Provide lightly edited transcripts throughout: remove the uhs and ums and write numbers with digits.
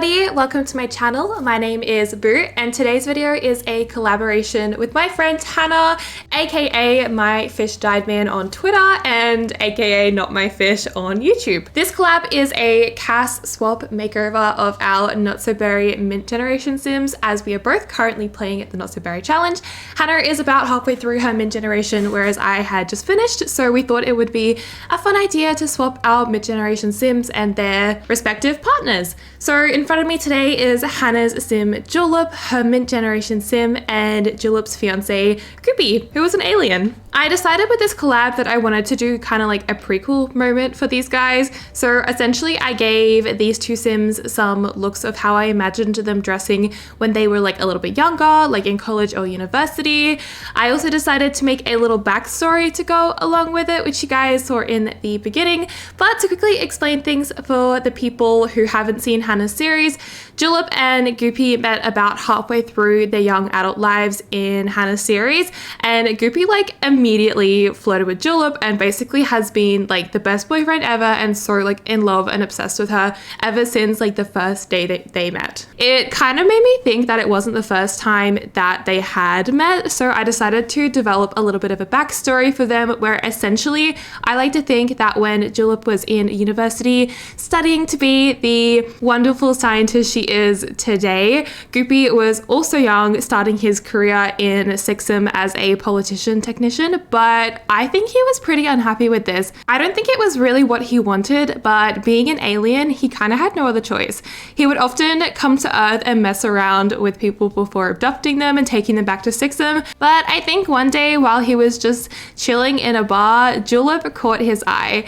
everybody, welcome to my channel. My name is Boo and today's video is a collaboration with my friend Hannah, aka My Fish Died Man on Twitter and aka NotMyFish on YouTube. This collab is a CAS swap makeover of our Not So Berry Mint Generation Sims, as we are both currently playing at the Not So Berry Challenge. Hannah is about halfway through her Mint Generation, whereas I had just finished, so we thought it would be a fun idea to swap our Mint Generation Sims and their respective partners. So in front of me today is Hannah's sim Julep, her Mint Generation sim, and Julep's fiance Goopy, who is an alien. I decided with this collab that I wanted to do kind of like a prequel moment for these guys. So essentially I gave these two sims some looks of how I imagined them dressing when they were like a little bit younger, like in college or university. I also decided to make a little backstory to go along with it, which you guys saw in the beginning. But to quickly explain things for the people who haven't seen Hannah's series, Julep and Goopy met about halfway through their young adult lives in Hannah's series, and Goopy like immediately flirted with Julep and basically has been like the best boyfriend ever and so like in love and obsessed with her ever since like the first day that they met. It kind of made me think that it wasn't the first time that they had met, so I decided to develop a little bit of a backstory for them, where essentially I like to think that when Julep was in university studying to be the wonderful scientist she is today, Goopy was also young, starting his career in Sixum as a politician technician, but I think he was pretty unhappy with this. I don't think it was really what he wanted, but being an alien, he kind of had no other choice. He would often come to Earth and mess around with people before abducting them and taking them back to Sixum, but I think one day while he was just chilling in a bar, Julep caught his eye.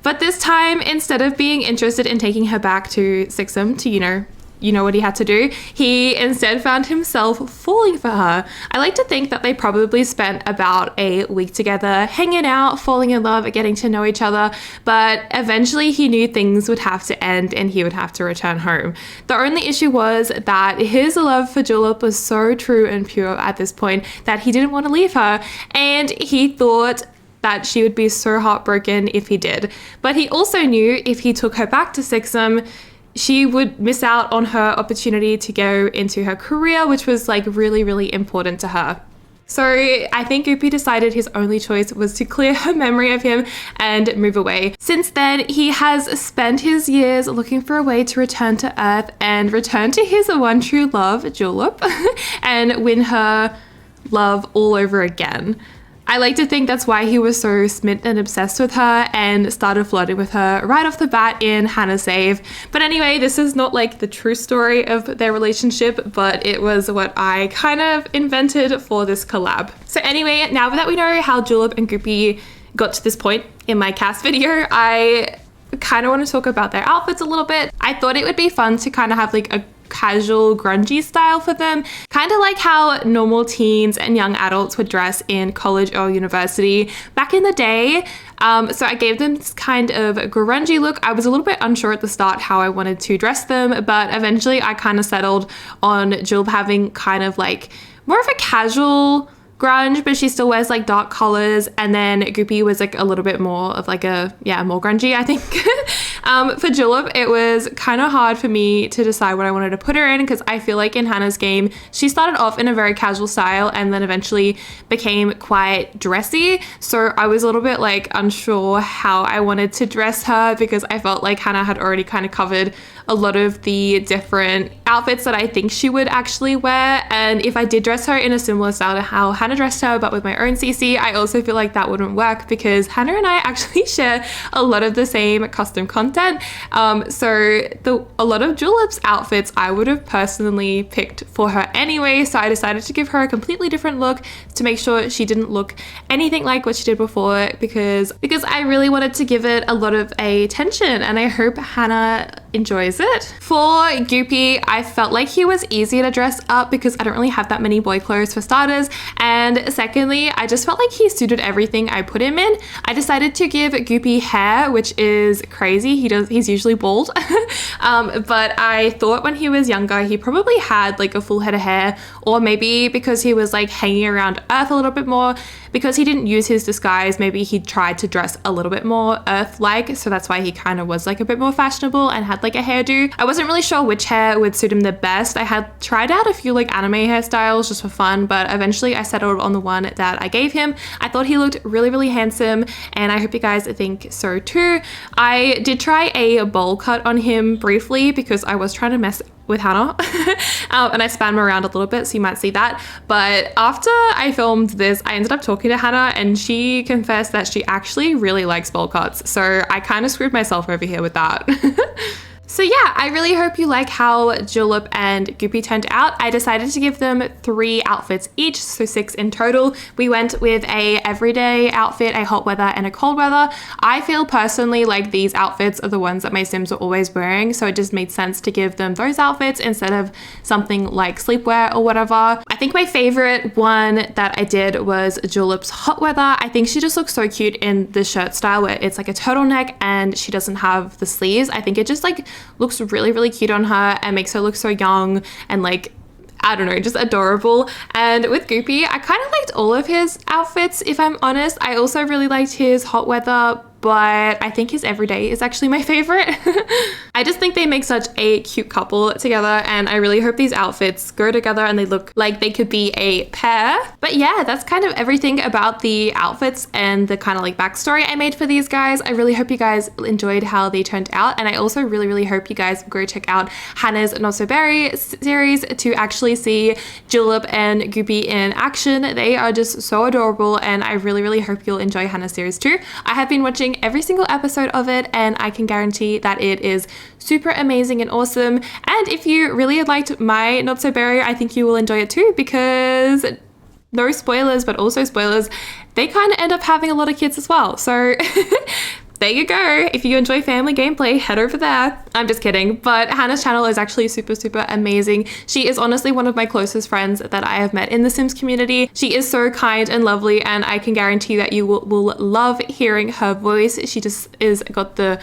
But this time, instead of being interested in taking her back to Sixum to, you know what he had to do, he instead found himself falling for her. I like to think that they probably spent about a week together, hanging out, falling in love, getting to know each other, but eventually he knew things would have to end and he would have to return home. The only issue was that his love for Julep was so true and pure at this point that he didn't want to leave her, and he thought that she would be so heartbroken if he did. But he also knew if he took her back to Sixum, she would miss out on her opportunity to go into her career, which was like really, really important to her. So I think Goopy decided his only choice was to clear her memory of him and move away. Since then, he has spent his years looking for a way to return to Earth and return to his one true love, Julep, and win her love all over again. I like to think that's why he was so smitten and obsessed with her and started flirting with her right off the bat in Hannah's save. But anyway, this is not like the true story of their relationship, but it was what I kind of invented for this collab. So anyway, now that we know how Julep and Goopy got to this point in my cast video, I kind of want to talk about their outfits a little bit. I thought it would be fun to kind of have like a casual grungy style for them, kind of like how normal teens and young adults would dress in college or university back in the day. So I gave them this kind of grungy look. I was a little bit unsure at the start how I wanted to dress them, but eventually I kind of settled on Julep having kind of like more of a casual grunge, but she still wears like dark colors, and then Goopy was like a little bit more of like a, more grungy, I think. For Julep, it was kind of hard for me to decide what I wanted to put her in, because I feel like in Hannah's game, she started off in a very casual style and then eventually became quite dressy. So I was a little bit like unsure how I wanted to dress her, because I felt like Hannah had already kind of covered a lot of the different outfits that I think she would actually wear. And if I did dress her in a similar style to how Hannah dressed her, but with my own CC, I also feel like that wouldn't work, because Hannah and I actually share a lot of the same custom content. So a lot of Julep's outfits I would have personally picked for her anyway, so I decided to give her a completely different look to make sure she didn't look anything like what she did before, because I really wanted to give it a lot of attention, and I hope Hannah enjoys it. For Goopy, I felt like he was easier to dress up because I don't really have that many boy clothes for starters, and secondly, I just felt like he suited everything I put him in. I decided to give Goopy hair, which is crazy. He's usually bald. But I thought when he was younger, he probably had like a full head of hair, or maybe because he was like hanging around Earth a little bit more, because he didn't use his disguise, maybe he tried to dress a little bit more earth-like, so that's why he kind of was like a bit more fashionable and had like a hairdo. I wasn't really sure which hair would suit him the best. I had tried out a few like anime hairstyles just for fun, but eventually I settled on the one that I gave him. I thought he looked really handsome, and I hope you guys think so too. I did try a bowl cut on him briefly because I was trying to mess with Hannah and I spun him around a little bit, so you might see that. But after I filmed this, I ended up talking to Hannah and she confessed that she actually really likes bowl cuts, so I kind of screwed myself over here with that. So yeah, I really hope you like how Julep and Goopy turned out. I decided to give them 3 outfits each, so 6 in total. We went with a everyday outfit, a hot weather, and a cold weather. I feel personally like these outfits are the ones that my Sims are always wearing, so it just made sense to give them those outfits instead of something like sleepwear or whatever. I think my favorite one that I did was Julep's hot weather. I think she just looks so cute in the shirt style where it's like a turtleneck and she doesn't have the sleeves. I think it just like looks really cute on her and makes her look so young and like, I don't know, just adorable. And with Goopy, I kind of liked all of his outfits, if I'm honest. I also really liked his hot weather, but I think his everyday is actually my favorite. I just think they make such a cute couple together, and I really hope these outfits go together and they look like they could be a pair. But yeah, that's kind of everything about the outfits and the kind of like backstory I made for these guys. I really hope you guys enjoyed how they turned out, and I also really hope you guys go check out Hannah's Not So Berry series to actually see Julep and Goopy in action. They are just so adorable, and I really hope you'll enjoy Hannah's series too. I have been watching every single episode of it, and I can guarantee that it is super amazing and awesome. And if you really liked my Not So Berry, I think you will enjoy it too, because no spoilers, but also spoilers, they kind of end up having a lot of kids as well. So there you go. If you enjoy family gameplay, head over there. I'm just kidding, but Hannah's channel is actually super amazing. She is honestly one of my closest friends that I have met in the Sims community. She is so kind and lovely, and I can guarantee that you will love hearing her voice. She just is got the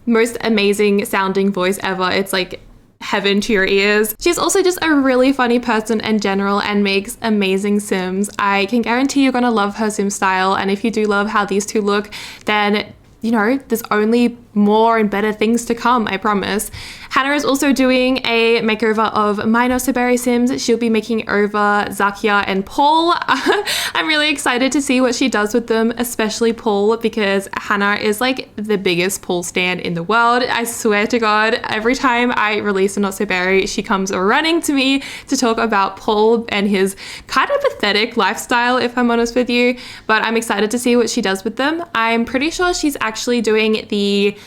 most amazing sounding voice ever. It's like heaven to your ears. She's also just a really funny person in general and makes amazing Sims. I can guarantee you're gonna love her Sim style, and if you do love how these two look, then you know, there's only more and better things to come, I promise. Hannah is also doing a makeover of my Not So Berry Sims. She'll be making over Zakia and Paul. I'm really excited to see what she does with them, especially Paul, because Hannah is like the biggest Paul stan in the world. I swear to God, every time I release a Not So Berry, she comes running to me to talk about Paul and his kind of pathetic lifestyle, if I'm honest with you. But I'm excited to see what she does with them. I'm pretty sure she's actually doing the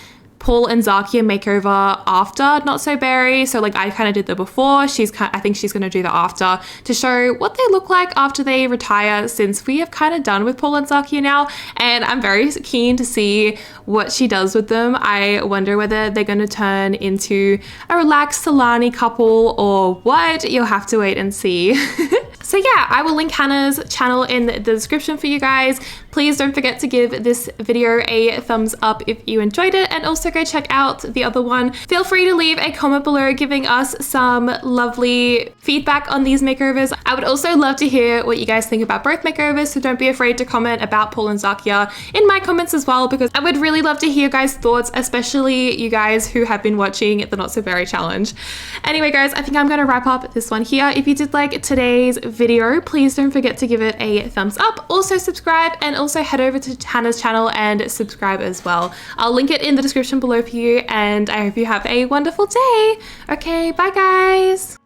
Paul and Zakia makeover after Not So Berry. So like I kind of did the before. I think she's going to do the after to show what they look like after they retire, since we have kind of done with Paul and Zakia now. And I'm very keen to see what she does with them. I wonder whether they're going to turn into a relaxed Solani couple or what. You'll have to wait and see. So yeah, I will link Hannah's channel in the description for you guys. Please don't forget to give this video a thumbs up if you enjoyed it, and also go check out the other one. Feel free to leave a comment below giving us some lovely feedback on these makeovers. I would also love to hear what you guys think about both makeovers, so don't be afraid to comment about Paul and Zakia in my comments as well, because I would really love to hear guys' thoughts, especially you guys who have been watching the Not So Berry challenge. Anyway guys, I think I'm going to wrap up this one here. If you did like today's video, please don't forget to give it a thumbs up. Also subscribe, and also head over to Hannah's channel and subscribe as well. I'll link it in the description below for you, and I hope you have a wonderful day. Okay, bye guys.